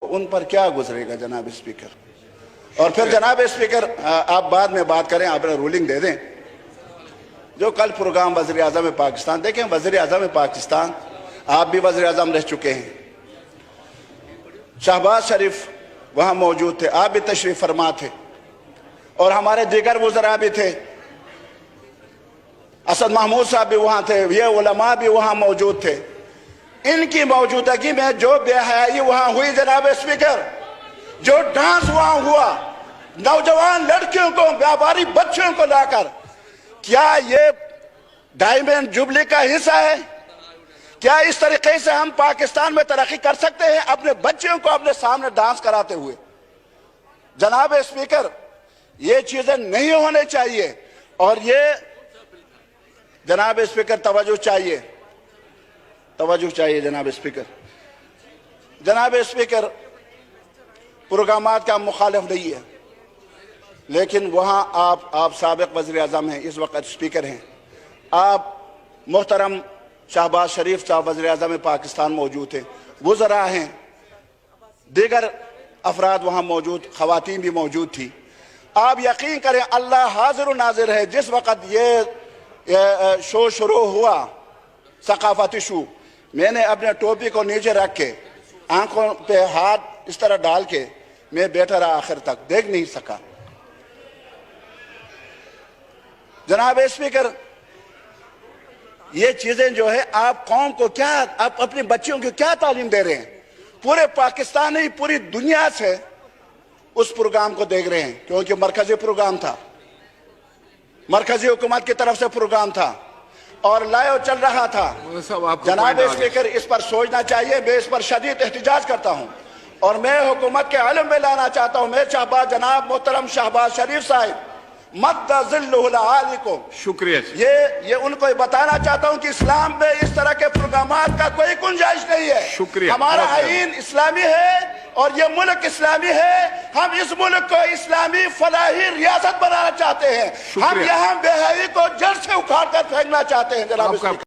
उन पर क्या गुजरेगा जनाब स्पीकर। और फिर जनाब स्पीकर आप बाद में बात करें, आप रूलिंग दे दें। जो कल प्रोग्राम वज़ीर आज़म पाकिस्तान, देखें वज़ीर आज़म पाकिस्तान आप भी वज़ीर आज़म रह चुके हैं, शहबाज शरीफ वहाँ मौजूद थे, आप भी तशरीफ फरमा थे और हमारे दीगर वज़रा भी थे, असद महमूद साहब भी वहाँ थे, ये उलमा भी वहाँ मौजूद थे। इनकी मौजूदगी में जो बेहयाई वहाँ हुई जनाब स्पीकर, जो डांस वहाँ हुआ नौजवान लड़कियों को, व्यापारी बच्चों को लाकर, क्या ये डायमंड जुबली का हिस्सा है? क्या इस तरीके से हम पाकिस्तान में तरक्की कर सकते हैं अपने बच्चों को अपने सामने डांस कराते हुए? जनाब स्पीकर, ये चीजें नहीं होने चाहिए और ये जनाब स्पीकर तवज्जो चाहिए जनाब स्पीकर। जनाब स्पीकर, प्रोग्रामात का मुखालिफ नहीं है, लेकिन वहाँ आप साबिक वज़ीर आज़म हैं, इस वक्त स्पीकर हैं, आप मोहतरम शहबाज शरीफ साहब वज़ीर आज़म पाकिस्तान मौजूद थे, वज़रा हैं, दीगर अफराद वहाँ मौजूद, ख़वातीन भी मौजूद थी। आप यकीन करें अल्लाह हाजिर व नाजिर है, जिस वक़्त ये शो शुरू हुआ, सकाफती शो, मैंने अपने टोपी को नीचे रख के आंखों पे हाथ इस तरह डाल के मैं बैठा रहा, आखिर तक देख नहीं सका। जनाब स्पीकर, ये चीजें जो है आप कौम को क्या, आप अपने बच्चों को क्या तालीम दे रहे हैं? पूरे पाकिस्तान नहीं पूरी दुनिया से उस प्रोग्राम को देख रहे हैं, क्योंकि मरकजी प्रोग्राम था, मरकजी हुकूमत की तरफ से प्रोग्राम था और लाइव चल रहा था। जनाब स्पीकर, इस पर सोचना चाहिए। मैं इस पर शदीद एहतिजाज करता हूँ और मैं हुकूमत के इल्म में लाना चाहता हूँ। मैं जनाब मोहतरम शहबाज शरीफ साहब को शुक्रिया, ये उनको बताना चाहता हूँ कि इस्लाम में इस तरह के प्रोग्रामात का कोई गुंजाइश नहीं है। शुक्रिया। हमारा आईन इस्लामी है और ये मुल्क इस्लामी है। हम इस मुल्क को इस्लामी फलाही रियासत बनाना चाहते हैं। हम यहाँ बेहयाई को जड़ से उखाड़ कर फेंकना चाहते हैं जनाब।